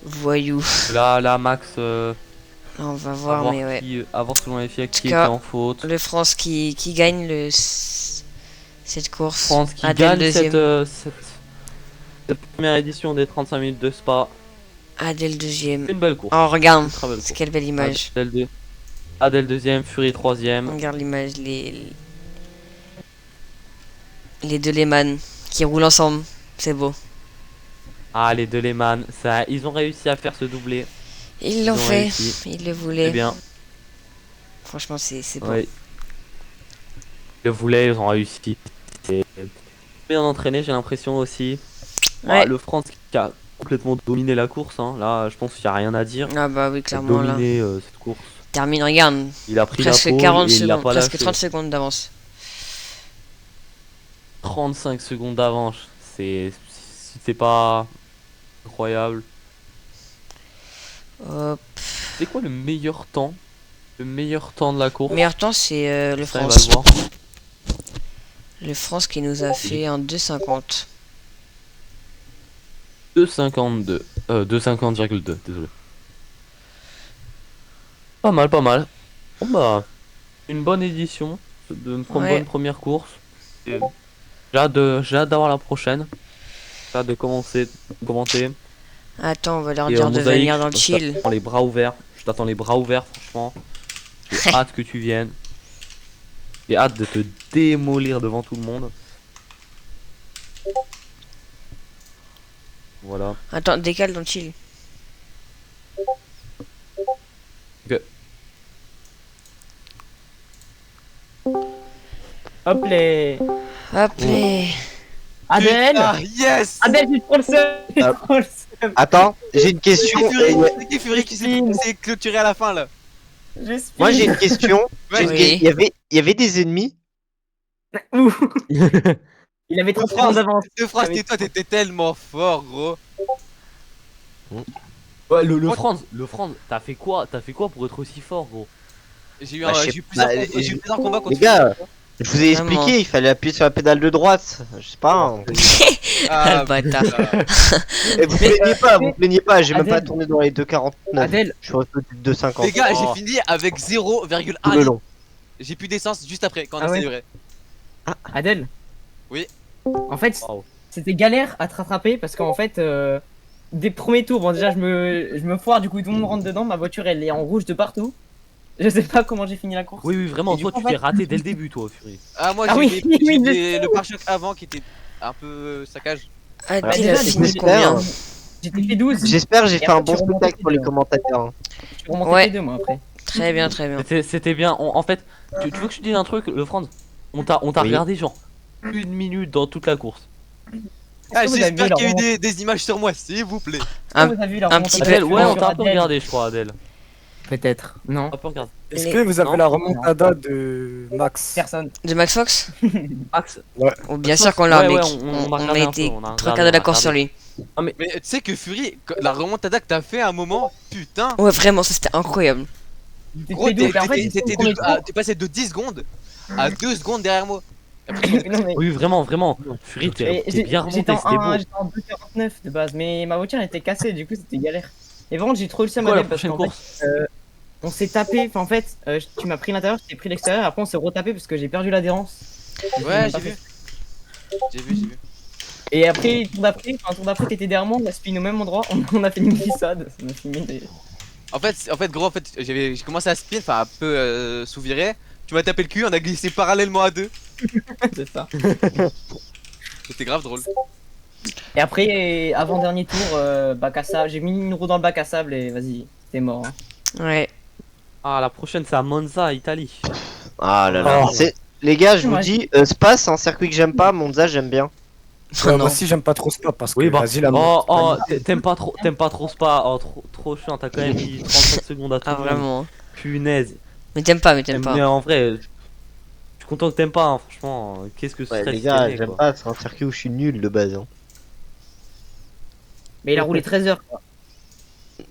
Voyou. Là, Max, On va voir, mais ouais. à voir selon les filles En tout qui était cas, en faute. le France qui gagne cette course. France qui Adèle gagne deuxième. cette première édition des 35 minutes de Spa. Adèle deuxième. Une belle course. Oh, regarde. Une très belle C'est course. quelle belle image. Adèle deuxième, Fury troisième. Regarde l'image, les deux Lehman qui roulent ensemble. C'est beau. Ah, les deux Lehman, ça, ils ont réussi à faire ce doublé. Ils l'ont ont fait. réussi. Ils le C'est voulaient. bien. Franchement, c'est beau. Oui. Ils le voulaient, ils ont réussi. C'est bien entraîné, j'ai l'impression aussi. Ouais. Le France qui a complètement dominé la course. Hein. Là, je pense qu'il n'y a rien à dire. Ah bah oui, Il a clairement là. dominé cette course. Termine, regarde. Il a pris Presque la pole 40 et il l'a secondes, pas presque lâché. 30 secondes d'avance. 35 secondes d'avance. C'est pas incroyable. Hop. C'est quoi le meilleur temps? Le meilleur temps de la course? Meilleur temps, c'est le Ça, on va France. le voir. Le France qui nous a fait un 2,50. 2,52. 2,50,2, désolé. Pas mal, pas mal. Bon bah, une bonne édition de une Ouais. bonne première course. Et j'ai hâte d'avoir la prochaine. J'ai hâte de commenter. Attends, on va leur Et dire de Mosaïque, venir dans le je chill. t'attends les bras ouverts. Je t'attends les bras ouverts, franchement. J'ai hâte que tu viennes. J'ai hâte de te démolir devant tout le monde. Voilà. Attends, décale dans le chill. Hop les. Hop les. Adèle. Ah, yes. Adèle, j'ai trop le seum. J'ai Ah. trop le seum. Attends, j'ai une question. Fury. C'est Fury qui s'est clôturé à la fin là. Je spin. Moi j'ai une question. Ouais. Il y avait des ennemis. Ouh. Il avait 30 secondes d'avance. De France, et toi t'étais tellement fort, gros. Ouais, le Franz, t'as fait quoi pour être aussi fort, gros? J'ai eu, Bah, je sais j'ai eu plusieurs, Bah, combats- j'ai eu plusieurs combats contre euh, Ah, bah, Fury. bah, Ah, bah, bah, bah, Ah, bah, Je vous ai Vraiment. expliqué, il fallait appuyer sur la pédale de droite. Je sais pas. Ah, le bâtard. Et vous plaignez pas, vous plaignez pas. J'ai même pas Adèle. tourné dans les 2,49. Adèle. Je suis resté de 2,50. Les gars, Oh, j'ai fini avec tout 0,1 le litre. long. J'ai plus d'essence juste après quand on Ah a ouais. célébré. Adèle. Oui. En fait, Wow. c'était galère à te rattraper parce qu'en fait, des premiers tours, bon déjà je me foire, du coup tout le monde rentre dedans, ma voiture elle est en rouge de partout. Je sais pas comment j'ai fini la course. Oui, vraiment, Et du toi coup, tu en t'es fait- raté dès le début, toi, Fury. Ah, moi Ah j'ai oui, fait- oui, j'ai je fait sais. le pare-choc avant qui était un peu saccage. Adèle a déjà, fini j'étais- combien? J'étais fait 12. J'espère j'ai Et fait un après, bon tu remontes spectacle pour les les deux. commentateurs. Je suis remonté Ouais. les deux moi après. Très bien, très bien. C'était bien. En fait, tu veux que je te dise un truc, le Franz? On t'a Oui. regardé genre 1 minute dans toute la course. Ah, Est-ce que vous avez j'espère vu qu'il y a eu la des images sur moi, s'il vous plaît. Un- Vous avez vu la un remontée petit de peu. Adèle, ouais, on sur t'a un peu Adèle regardé, je crois, Adèle. Peut-être. Non. On t'a un peu regardé. Est-ce Les- que vous avez Non. la remontada de Max? Personne. De Max Fox? Max, Oh, bien Max sûr Fox, qu'on l'a, ouais, mec. ouais, on a On regardé a un été peu, on a trois regardé, quarts de on a d'accord sur regardé. lui. Mais tu sais que Fury, la remontada que t'as fait à un moment, putain. Ouais, vraiment, ça c'était incroyable. J'étais Gros, fait 12. En fait, t'es passé de 10 secondes à 2 secondes derrière moi. Non, mais- Oui, vraiment, Fury, t'es Et bien j'étais remonté, c'était beau. j'étais en 2,49 de base, mais ma voiture elle était cassée, du coup c'était galère. Et vraiment j'ai trop le seum Quoi, la Adèle, parce prochaine qu'en course? fait, on s'est tapé, enfin en fait, tu m'as pris l'intérieur, je t'ai pris l'extérieur, après on s'est retapé parce que j'ai perdu l'adhérence. Ouais, j'ai vu. J'ai vu. Et après, tour d'après t'étais derrière moi, on a spin au même endroit, on a fait une glissade. On a filmé des... En fait, gros, j'ai commencé à spin, enfin un peu sous-viré. Tu m'as tapé le cul, on a glissé parallèlement à deux. C'est ça. C'était grave drôle. Et après, avant-dernier tour, bac à sable, j'ai mis une roue dans le bac à sable et vas-y, c'était mort. Hein. Ouais. Ah, la prochaine, c'est à Monza, Italie. Ah là là. Oh. Les gars, je vous Ouais. dis, Spa c'est un circuit que j'aime pas, Monza j'aime bien. Ouais, Non. moi aussi j'aime pas trop Spa parce que Oui, bah. vas-y la Oh, t'aimes pas trop Spa. Oh, trop chiant, t'as quand même mis 35 secondes à tout Ah, le monde. vraiment. Punaise. Mais t'aimes pas, mais t'aimes pas. Mais en vrai, je suis content que t'aimes pas, hein, franchement. Qu'est-ce que ce Ouais, serait les si gars, t'aimais, j'aime quoi. pas, c'est un circuit où je suis nul de base. Hein. Mais il a roulé 13 heures.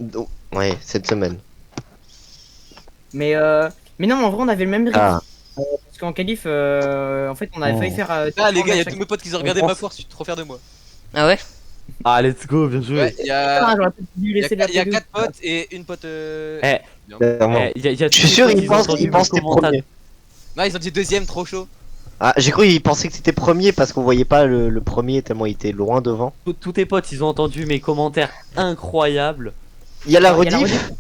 Donc, ouais, cette semaine. Mais Mais non, en vrai, on avait le même rythme. Ah. Parce qu'en qualif, en fait, on avait failli faire. Ah les gars, y'a chaque- tous mes potes qui ont regardé ma course, je suis trop fier de moi. Ah ouais? Ah, let's go, bien joué. Ouais, Ah, j'aurais peut-être dû laisser de la y a P2. 4 potes et une pote. Clairement. Eh, y a Je suis sûr, ils pensent que t'es premier. Non, ils ont dit deuxième, trop chaud. Ah, j'ai cru qu'ils pensaient que t'étais premier parce qu'on voyait pas le premier tellement il était loin devant. Tous tes potes, ils ont entendu mes commentaires incroyables. Il y a la Il y a la rediff.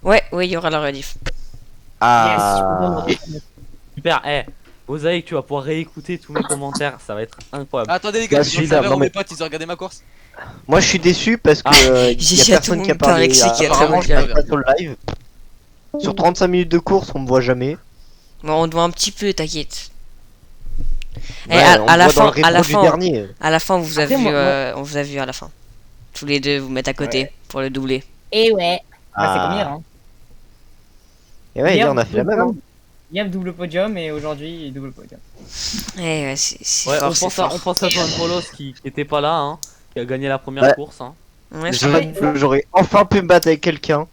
Ouais, il y aura la rediff. Ah. Yes. Super, Mosaïque, tu vas pouvoir réécouter tous mes commentaires, ça va être incroyable. Ah, attendez les gars, Bah, je celui-là, savais non, où mais- mes potes ils ont regardé ma course. Moi je suis déçu parce que J'ai y a déjà personne tout qui a le monde par parlé. Alexis qui a Apparemment, très je bien parle pas sur le live. Sur 35 minutes de course, on me voit jamais. Bon, on te voit un petit peu, t'inquiète. Et Ouais, on à me la voit dans fin, le rétro du dernier. à la fin, on vous a Après, vu, moi- on vous a vu à la fin. Tous les deux vous mettre à côté pour le doubler. Et ouais. Bah, c'est Ah. comme hier. Hein. Et ouais, Hier, hier on a fait la même. Hein. Hier, double podium et aujourd'hui, double podium. Ouais, c'est Ouais, fort, on c'est pense à fort. Joan Polos qui était pas là, hein, qui a gagné la première Ouais. course. Hein. Ouais, J'aurais enfin pu me battre avec quelqu'un.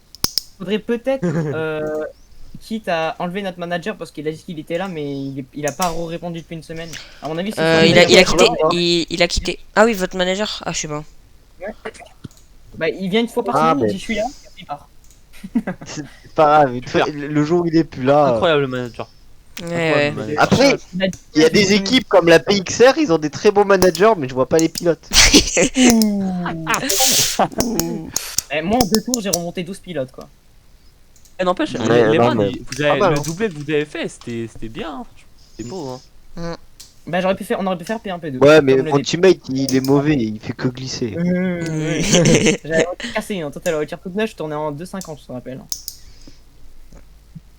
Faudrait peut-être, quitte à enlever notre manager parce qu'il a dit qu'il était là, mais il a pas répondu depuis une semaine. À mon avis, c'est il a quitté. hein. Il a quitté. Ah oui, votre manager? Ah, je sais pas. Bah, il vient une fois par Ah, semaine, il mais- dit je suis là, et après il part. C'est pas grave. Super. Le jour où il est plus là. Incroyable le manager. Ouais, ouais. Incroyable, le manager. Après, il y a des équipes comme la PXR, ils ont des très bons managers, mais je vois pas les pilotes. Eh, moi, en 2 tours, j'ai remonté 12 pilotes, quoi. N'empêche, Ouais, les non, man, mais- vous avez, pas mal, le hein. doublé que vous avez fait, c'était bien. Hein, franchement. C'était beau. Hein. Bah, on aurait pu faire P1, P2. Ouais, mais comme le mon début. teammate il est mauvais, il fait que glisser. J'avais la voiture cassée, hein. Toi, t'as la voiture toute neuve, je tournais en 2,50, je te rappelle.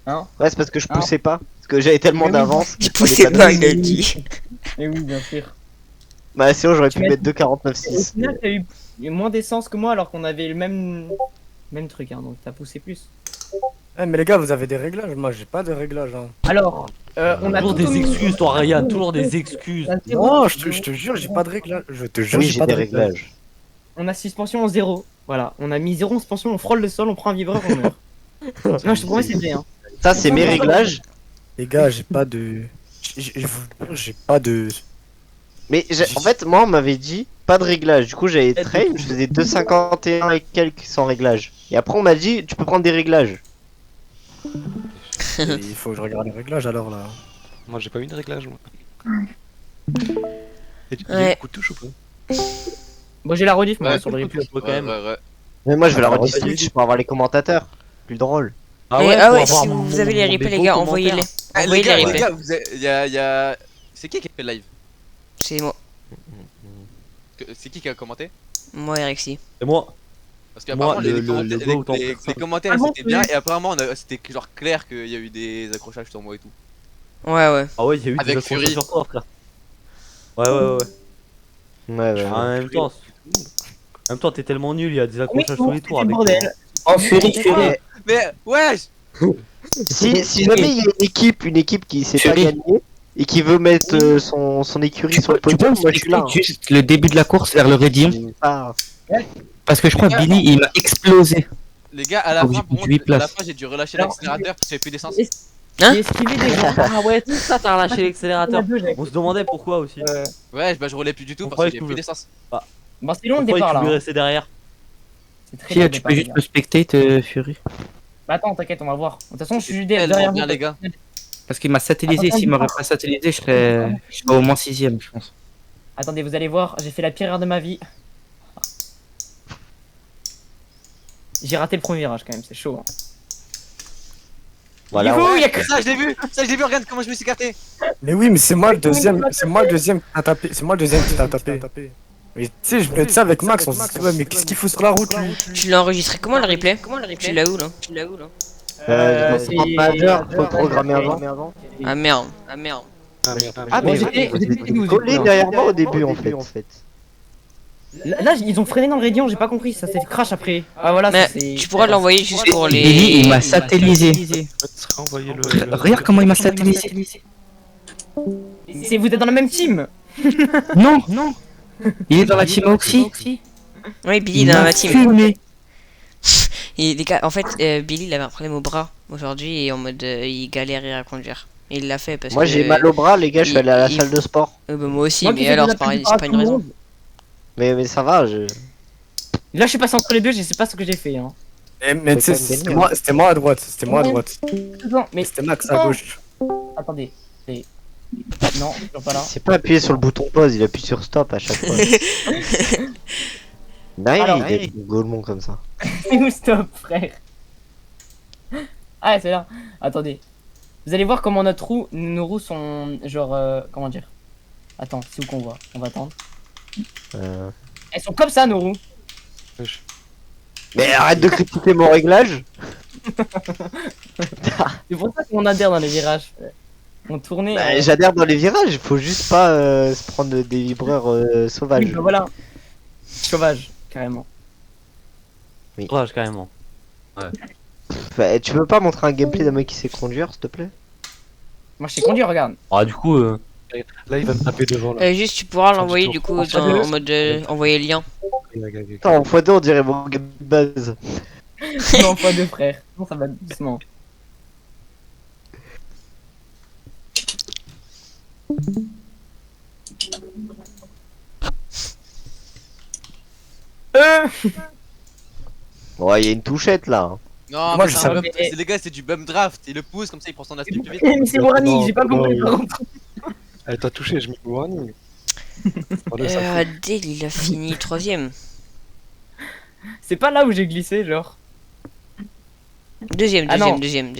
Ouais, c'est parce que je poussais pas. Parce que j'avais tellement Mais oui. d'avance. Je que je poussais prenais pas, de- il a dit. Mais oui, bien sûr. Bah, sinon j'aurais Tu pu m'as mettre dit- Au 2,49,6. final, t'as eu moins d'essence que moi alors qu'on avait le même truc, hein, donc t'as poussé plus. Eh, mais les gars, vous avez des réglages. Moi, j'ai pas de réglages. Hein. Alors, on a Toujours tout des au excuses, toi, Ryan, toujours des excuses. On a zéro- Non, je te jure, j'ai pas de réglages. Je te jure, Oui, j'ai j'ai pas des de réglages. réglages. On a suspension en 0. Voilà, on a mis 0 en suspension, on frôle le sol, on prend un vibreur, on meurt. Non, je te promets, c'est vrai. Hein. Ça, c'est mes réglages. Les gars, j'ai pas de. Je vous jure, j'ai pas de. Mais en fait, moi, on m'avait dit pas de réglage. Du coup, j'avais train, je faisais 2,51 et quelques sans réglage. Et après, on m'a dit, tu peux prendre des réglages. Il faut que je regarde les réglages alors là. Moi j'ai pas eu de réglage moi. Et tu Ouais. coup de touche ou pas? Bon, j'ai la rediff, moi, Ouais, sur le replay. Quand même. Ouais. Mais moi, je vais la Alors, redistribuer pour avoir les commentateurs. Plus drôle. Ah Mais- ouais, ah pour ouais, avoir si vous avez les des replays, les beaux gars, commentaires. envoyez-les. Eh, Envoyez les les replays. gars, y a. C'est qui a fait le live? C'est moi. C'est qui a commenté? Moi, Alexis. Et moi, Parce qu'apparemment Moi, les, le- commentaires- le gars autant les personne. commentaires Ah bon, c'était bien et apparemment c'était genre clair qu'il y a eu des accrochages sur moi et tout. Ouais. ah ouais, il y a eu Avec des accrochages Fury. sur toi, frère. Ouais. Ouais. En même temps, t'es tellement nul, il y a des accrochages sur les tours c'est le avec bordel. toi. Oh, Fury. Mais wesh! Si jamais il y a une équipe qui sait pas Fury. gagner et qui veut mettre son écurie sur le Tu peux podium, me moi je suis là. expliquer juste le début de la course vers le Radium? Ah, Parce que je crois que Billy il m'a explosé. Les gars à la Faut que fin je pour bouge huit moi, à la places. fin j'ai dû relâcher Alors, l'accélérateur parce qu'il y avait plus d'essence. Hein J'ai esquivé des gens. Ah ouais, tout ça, t'as relâché l'accélérateur. Deux, j'ai- On se demandait pourquoi aussi. Ouais bah je roulais plus du tout On parce croyait que que j'avais vous- plus d'essence. Bon, c'est long le Pourquoi départ tu là. voulais Hein. rester derrière? C'est très Fia, long, tu le peux départ, juste les me gars. spectate Fury. Bah attends, t'inquiète, on va voir. De toute façon, je suis Tellement derrière bien vous. les gars. Parce qu'il m'a satellisé. S'il m'aurait pas satellisé, je serais au moins 6ème, je pense. Attendez, vous allez voir, j'ai fait la pire erreur de ma vie. J'ai raté le premier virage quand même, c'est chaud. Hein. voilà. Youhou, ouais. y a que Ça je l'ai vu, regarde comment je me suis écarté. Mais oui, mais c'est moi le deuxième. C'est moi le deuxième qui t'a tapé. C'est moi le deuxième qui t'a tapé. Mais tu sais, je me dis ça avec Max. On se dit, ouais, mais qu'est-ce qu'il fout sur la route lui? Tu l'as enregistré comment le replay? Tu l'as où là? c'est- Dans le manager, faut le programmer avant. Ah merde. Ah merde. Ah, Bon, mais j'étais- vous j'étais étiez douze, collé du coup, derrière moi au début en fait. Là, ils ont freiné dans le Radiant, j'ai pas compris, ça s'est crash après. Ah voilà, Mais ça c'est. tu pourras l'envoyer juste pour les. Billy il m'a satellisé. Renvoyer le. Regarde comment il m'a satellisé. Vous êtes dans la même team. Non, non. Il est dans la team Oxy. Oui, Billy Il dans m'a ma team. filmé. Et les gars, en fait, Billy il avait un problème au bras aujourd'hui et en mode il galérait à conduire. Et il l'a fait parce Moi que. j'ai mal au bras, les gars, je suis allé à la il- salle de sport. Bah, moi aussi, Moi qui mais fais de alors la c'est pas une raison. Mais ça va, je. Là, je suis passé entre les deux, je sais pas ce que j'ai fait. Hein. Mais tu sais, C'est quand même c'était moi à droite. C'était moi à droite. Non, mais C'était Max à Non. gauche. attendez. Non, toujours pas là. C'est pas appuyer sur le bouton pause, il appuie sur stop à chaque fois. Alors, il est Gaulmont comme ça. C'est où stop, frère? Ah, c'est là. Attendez. Vous allez voir comment nos roues sont genre comment dire. Attends, c'est où qu'on voit? On va attendre. Elles sont comme ça nos roues. Wesh. Mais arrête de critiquer mon réglage. C'est pour ça qu'on adhère dans les virages. On tournait. Bah, j'adhère dans les virages, il faut juste pas se prendre des vibreurs sauvages. Oui, bah voilà. Sauvage, carrément. Courage, carrément. Bah, tu peux pas montrer un gameplay d'un mec qui sait conduire, s'il te plaît? Moi je sais conduire, regarde. Ah, du coup, Là, il va me taper devant là. Juste, tu pourras Change l'envoyer de du tour. coup en mode envoyer le lien. Attends, en x2 on dirait mon game buzz. Non, pas deux frères. Non, ça va doucement. Ouais, il y a une touchette là. Non, Moi, mais je c'est un savais- bump- c'est les gars, c'est du bump draft. Il le pousse comme ça, il prend son aspect plus vite. Mais c'est mon running, Non, j'ai pas non, compris. non. par contre. Elle t'a touché, je mets le warning. Voilà, ça Adèle, il a fini 3ème. C'est pas là où j'ai glissé, genre. Deuxième, Ah non. deuxième.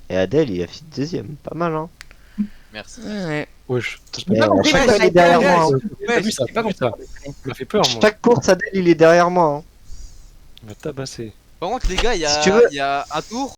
Et Adèle, il a fait deuxième. Pas mal, hein. Merci. Ouais. Wesh. Mais pas à compris, chaque mais fois, il est derrière moi. hein. T'as vu ça? J'ai pas T'as vu compris. ça? Il m'a fait peur, moi. Chaque course, Adèle, il est derrière moi. hein. Il m'a tabassé. Par contre, les gars, il y a, Si tu veux- il y a un tour